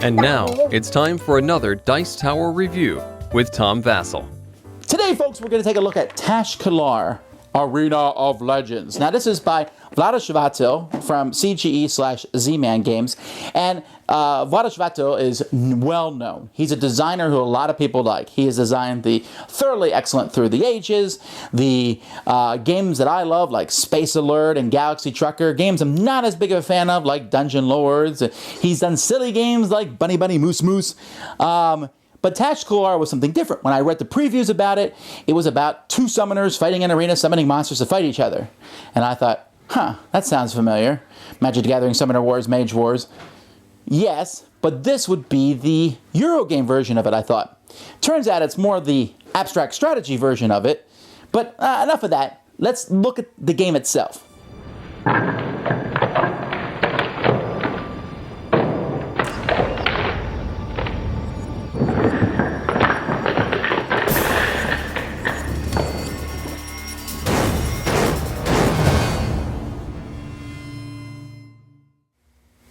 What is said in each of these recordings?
And now, it's time for another Dice Tower review with Tom Vasel. Today, folks, we're going to take a look at Tash-Kalar, Arena of Legends. Now, this is by Vasel from CGE/Z-man Games. And Vasel is well known. He's a designer who a lot of people like. He has designed the thoroughly excellent Through the Ages, the games that I love like Space Alert and Galaxy Trucker, games I'm not as big of a fan of like Dungeon Lords. He's done silly games like Bunny Bunny Moose Moose. But Tash-Kalar was something different. When I read the previews about it, it was about two summoners fighting an arena, summoning monsters to fight each other. And I thought, that sounds familiar. Magic the Gathering, Summoner Wars, Mage Wars. Yes, but this would be the Eurogame version of it, I thought. Turns out it's more the abstract strategy version of it. But enough of that. Let's look at the game itself.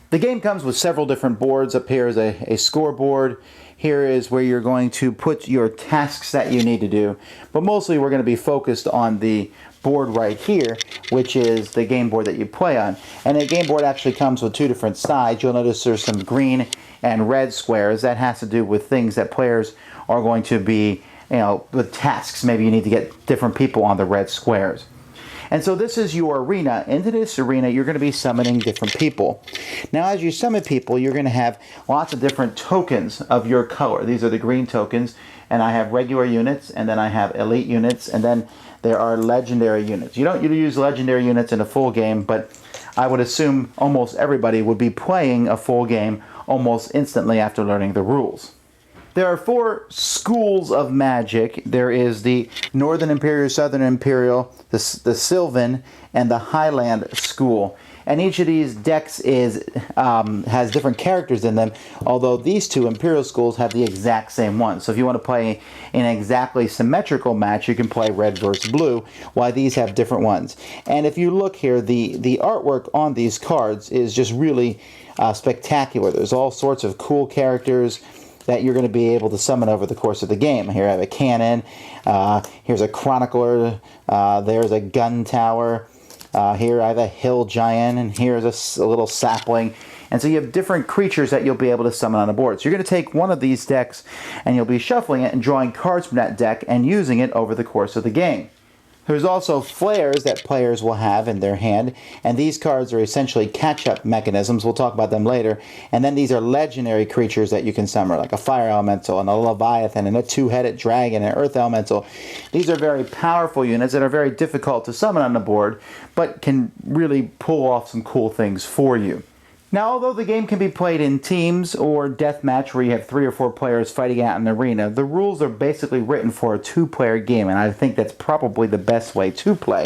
The game comes with several different boards. Up here is a scoreboard. Here is where you're going to put your tasks that you need to do. But mostly we're going to be focused on the board right here, which is the game board that you play on. And the game board actually comes with two different sides. You'll notice there's some green and red squares. That has to do with things that players are going to be, with tasks. Maybe you need to get different people on the red squares. And so this is your arena. Into this arena, you're going to be summoning different people. Now, as you summon people, you're going to have lots of different tokens of your color. These are the green tokens, and I have regular units, and then I have elite units, and then there are legendary units. You don't use legendary units in a full game, but I would assume almost everybody would be playing a full game almost instantly after learning the rules. There are four schools of magic. There is the Northern Imperial, Southern Imperial, the Sylvan, and the Highland school. And each of these decks has different characters in them, although these two Imperial schools have the exact same one. So if you want to play an exactly symmetrical match, you can play red versus blue, while these have different ones. And if you look here, the artwork on these cards is just really spectacular. There's all sorts of cool characters that you're going to be able to summon over the course of the game. Here I have a cannon, here's a chronicler, there's a gun tower, here I have a hill giant, and here's a little sapling. And so you have different creatures that you'll be able to summon on the board. So you're going to take one of these decks and you'll be shuffling it and drawing cards from that deck and using it over the course of the game. There's also flares that players will have in their hand, and these cards are essentially catch-up mechanisms. We'll talk about them later. And then these are legendary creatures that you can summon, like a fire elemental, and a leviathan, and a two-headed dragon, and an earth elemental. These are very powerful units that are very difficult to summon on the board, but can really pull off some cool things for you. Now, although the game can be played in teams or deathmatch where you have 3 or 4 players fighting out in the arena, the rules are basically written for a 2-player game, and I think that's probably the best way to play.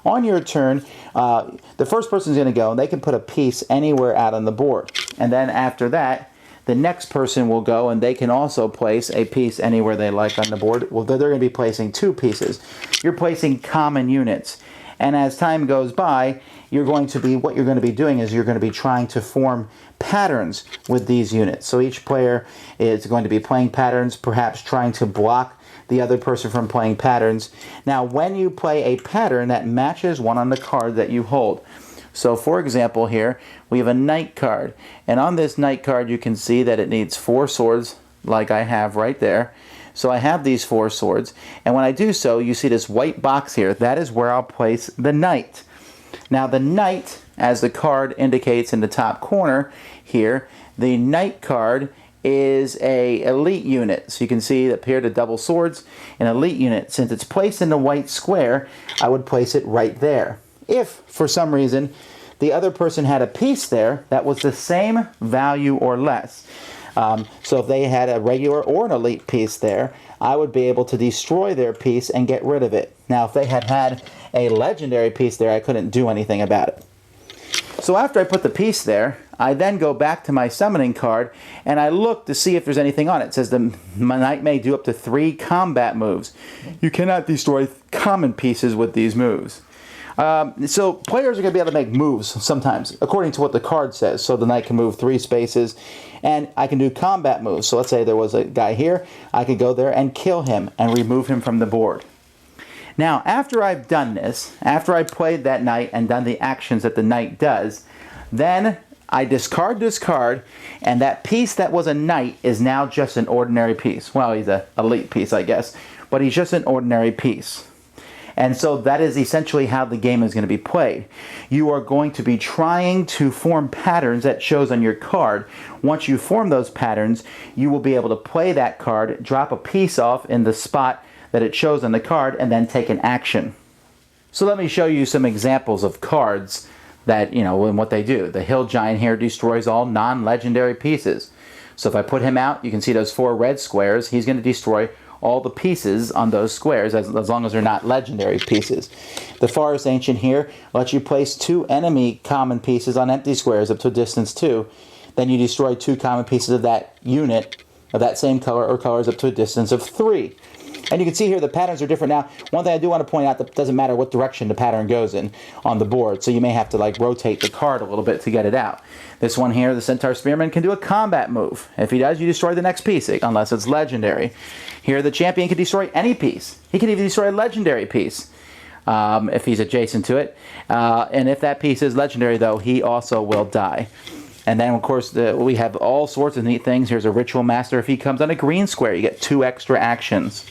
On your turn, the first person is going to go, and they can put a piece anywhere out on the board. And then after that, the next person will go, and they can also place a piece anywhere they like on the board. Well, they're going to be placing 2 pieces. You're placing common units. And as time goes by, what you're going to be doing is you're going to be trying to form patterns with these units. So each player is going to be playing patterns, perhaps trying to block the other person from playing patterns. Now, when you play a pattern, that matches one on the card that you hold. So, for example, here we have a knight card. And on this knight card, you can see that it needs 4 swords, like I have right there. So I have these 4 swords, and when I do so, you see this white box here. That is where I'll place the knight. Now the knight, as the card indicates in the top corner here, the knight card is a elite unit. So you can see up here the double swords, an elite unit. Since it's placed in the white square, I would place it right there. If, for some reason, the other person had a piece there that was the same value or less, so if they had a regular or an elite piece there, I would be able to destroy their piece and get rid of it. Now, if they had a legendary piece there, I couldn't do anything about it. So after I put the piece there, I then go back to my summoning card and I look to see if there's anything on it. It says the knight may do up to 3 combat moves. You cannot destroy common pieces with these moves. So players are going to be able to make moves sometimes, according to what the card says. So the knight can move 3 spaces, And I can do combat moves. So let's say there was a guy here. I could go there and kill him and remove him from the board. Now, after I've done this, after I played that knight and done the actions that the knight does, then I discard this card, and that piece that was a knight is now just an ordinary piece. Well, he's an elite piece, I guess, but he's just an ordinary piece. And so that is essentially how the game is going to be played. You are going to be trying to form patterns that shows on your card. Once you form those patterns, you will be able to play that card, drop a piece off in the spot that it shows on the card, and then take an action. So let me show you some examples of cards that, and what they do. The Hill Giant here destroys all non-legendary pieces. So if I put him out, you can see those 4 red squares. He's going to destroy all the pieces on those squares as long as they're not legendary pieces. The Forest Ancient here lets you place 2 enemy common pieces on empty squares up to a distance 2. Then you destroy 2 common pieces of that unit of that same color or colors up to a distance of 3. And you can see here the patterns are different now. One thing I do want to point out, that it doesn't matter what direction the pattern goes in on the board, so you may have to rotate the card a little bit to get it out. This one here, the Centaur Spearman, can do a combat move. If he does, you destroy the next piece, unless it's legendary. Here, the Champion can destroy any piece. He can even destroy a legendary piece if he's adjacent to it. And if that piece is legendary, though, he also will die. And then, of course, we have all sorts of neat things. Here's a Ritual Master. If he comes on a green square, you get 2 extra actions.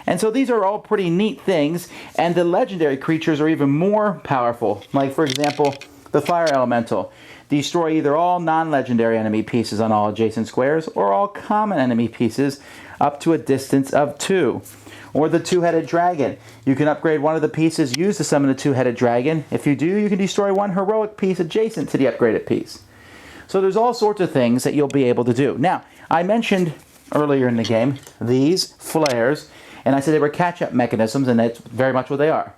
And so these are all pretty neat things, and the legendary creatures are even more powerful. Like, for example, the Fire Elemental. Destroy either all non-legendary enemy pieces on all adjacent squares, or all common enemy pieces up to a distance of 2. Or the Two-Headed Dragon. You can upgrade one of the pieces used to summon the Two-Headed Dragon. If you do, you can destroy 1 heroic piece adjacent to the upgraded piece. So there's all sorts of things that you'll be able to do. Now, I mentioned earlier in the game these flares, and I said they were catch-up mechanisms, and that's very much what they are.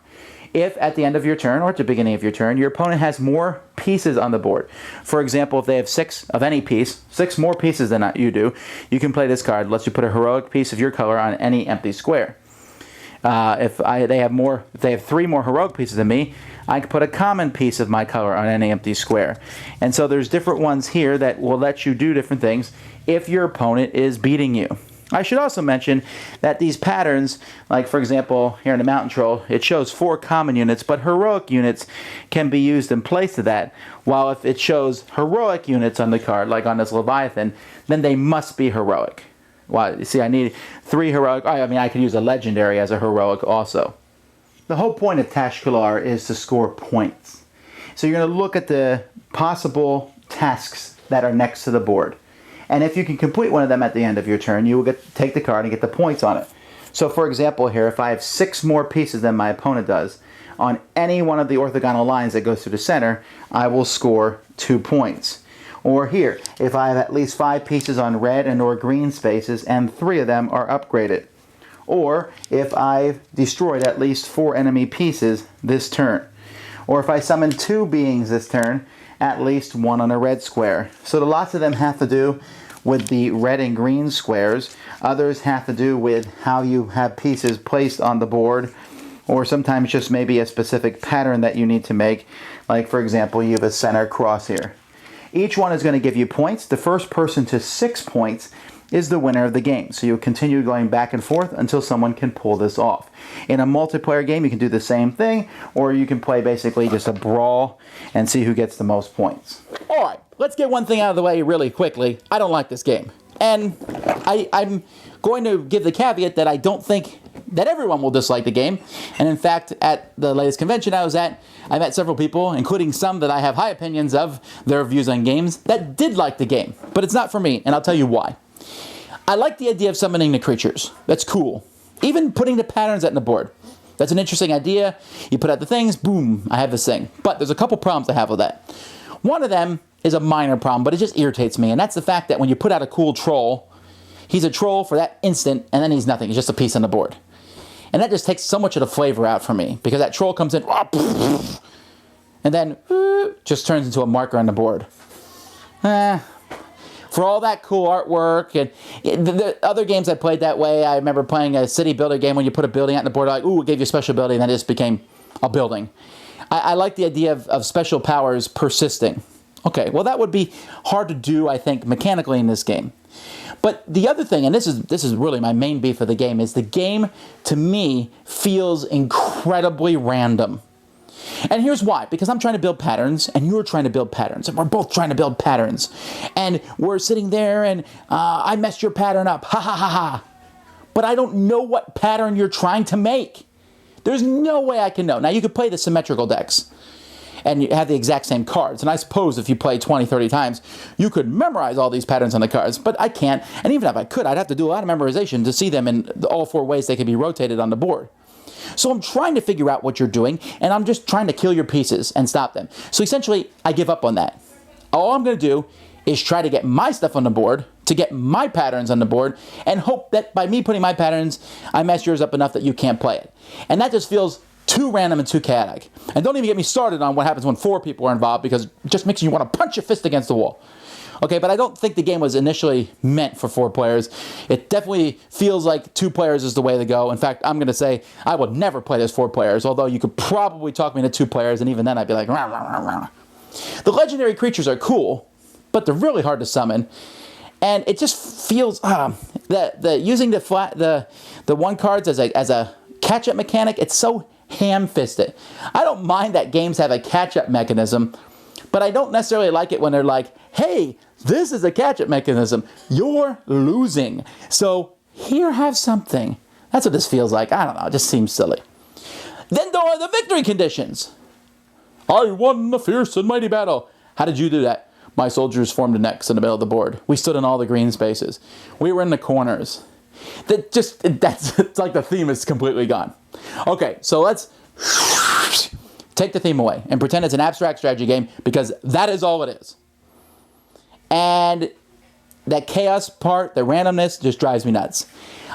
If at the end of your turn, or at the beginning of your turn, your opponent has more pieces on the board. For example, if they have 6 of any piece, 6 more pieces than you do, you can play this card. It lets you put a heroic piece of your color on any empty square. If they have 3 more heroic pieces than me, I can put a common piece of my color on any empty square. And so there's different ones here that will let you do different things if your opponent is beating you. I should also mention that these patterns, like for example here in the Mountain Troll, it shows 4 common units, but heroic units can be used in place of that. While if it shows heroic units on the card, like on this Leviathan, then they must be heroic. Well, you see, I need 3 heroic. I could use a legendary as a heroic also. The whole point of Tash-Kalar is to score points. So you're going to look at the possible tasks that are next to the board. And if you can complete one of them at the end of your turn, you will take the card and get the points on it. So for example here, if I have 6 more pieces than my opponent does, on any one of the orthogonal lines that goes through the center, I will score 2 points. Or here, if I have at least 5 pieces on red and or green spaces, and 3 of them are upgraded. Or if I've destroyed at least 4 enemy pieces this turn. Or if I summon 2 beings this turn, at least 1 on a red square. So lots of them have to do with the red and green squares. Others have to do with how you have pieces placed on the board, or sometimes just maybe a specific pattern that you need to make. Like for example, you have a center cross here. Each one is going to give you points. The first person to 6 points is the winner of the game. So you'll continue going back and forth until someone can pull this off. In a multiplayer game, you can do the same thing, or you can play basically just a brawl and see who gets the most points. All right, let's get one thing out of the way really quickly. I don't like this game. And I'm going to give the caveat that I don't think that everyone will dislike the game. And in fact, at the latest convention I was at, I met several people, including some that I have high opinions of their views on games, that did like the game. But it's not for me, and I'll tell you why. I like the idea of summoning the creatures. That's cool. Even putting the patterns on the board. That's an interesting idea. You put out the things, boom, I have this thing. But there's a couple problems I have with that. One of them is a minor problem, but it just irritates me, and that's the fact that when you put out a cool troll, he's a troll for that instant, and then he's nothing. He's just a piece on the board. And that just takes so much of the flavor out for me, because that troll comes in, and then just turns into a marker on the board. For all that cool artwork, and the other games I played that way, I remember playing a city builder game when you put a building out on the board, like, ooh, it gave you a special ability, and then it just became a building. I like the idea of special powers persisting Okay, well that would be hard to do, I think, mechanically in this game. But the other thing, and this is really my main beef of the game, is the game, to me, feels incredibly random. And here's why. Because I'm trying to build patterns, and you're trying to build patterns, and we're both trying to build patterns. And we're sitting there, and I messed your pattern up, ha ha ha ha. But I don't know what pattern you're trying to make. There's no way I can know. Now, you could play the symmetrical decks, and you have the exact same cards. And I suppose if you play 20, 30 times, you could memorize all these patterns on the cards, but I can't. And even if I could, I'd have to do a lot of memorization to see them in all 4 ways they could be rotated on the board. So I'm trying to figure out what you're doing, and I'm just trying to kill your pieces and stop them. So essentially, I give up on that. All I'm going to do is try to get my stuff on the board, to get my patterns on the board, and hope that by me putting my patterns, I mess yours up enough that you can't play it. And that just feels too random and too chaotic. And don't even get me started on what happens when 4 people are involved, because it just makes you want to punch your fist against the wall. Okay, but I don't think the game was initially meant for 4 players. It definitely feels like 2 players is the way to go. In fact, I'm going to say I would never play this 4 players, although you could probably talk me into 2 players, and even then I'd be like, rah, rah, rah, rah. The legendary creatures are cool, but they're really hard to summon. And it just feels that using the 1 cards as a catch-up mechanic, it's so ham-fisted. I don't mind that games have a catch-up mechanism, but I don't necessarily like it when they're like, hey, this is a catch-up mechanism. You're losing. So here, have something. That's what this feels like. I don't know. It just seems silly. Then there are the victory conditions. I won the fierce and mighty battle. How did you do that? My soldiers formed an X in the middle of the board. We stood in all the green spaces. We were in the corners. It's like the theme is completely gone. Okay, so let's take the theme away and pretend it's an abstract strategy game, because that is all it is. And that chaos part, the randomness, just drives me nuts.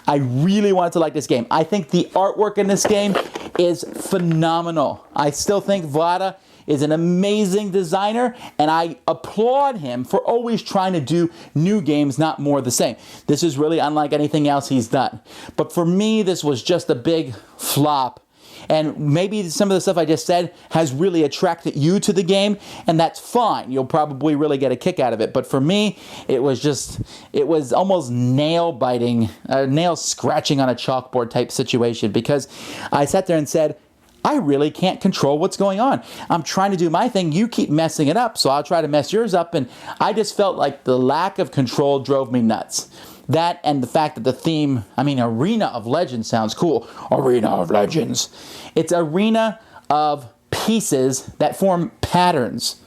I really wanted to like this game. I think the artwork in this game is phenomenal. I still think Vlada is an amazing designer, and I applaud him for always trying to do new games, not more of the same. This is really unlike anything else he's done. But for me, this was just a big flop. And maybe some of the stuff I just said has really attracted you to the game, and that's fine. You'll probably really get a kick out of it. But for me, it was almost nail-biting, nail-scratching on a chalkboard type situation, because I sat there and said, I really can't control what's going on. I'm trying to do my thing. You keep messing it up, so I'll try to mess yours up. And I just felt like the lack of control drove me nuts. That and the fact that the theme, Arena of Legends sounds cool. Arena of Legends. It's Arena of pieces that form patterns.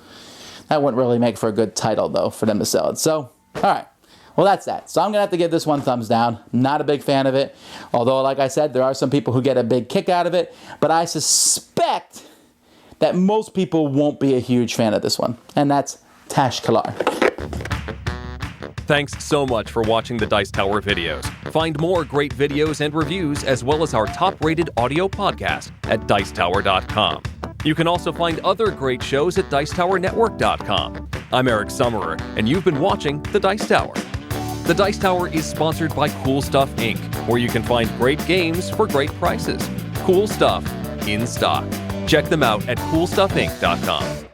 That wouldn't really make for a good title, though, for them to sell it. So, all right. Well, that's that. So I'm going to have to give this one thumbs down. Not a big fan of it. Although, like I said, there are some people who get a big kick out of it. But I suspect that most people won't be a huge fan of this one. And that's Tash-Kalar. Thanks so much for watching the Dice Tower videos. Find more great videos and reviews, as well as our top-rated audio podcast at Dicetower.com. You can also find other great shows at Dicetowernetwork.com. I'm Eric Summerer, and you've been watching The Dice Tower. The Dice Tower is sponsored by Cool Stuff Inc., where you can find great games for great prices. Cool stuff in stock. Check them out at CoolStuffInc.com.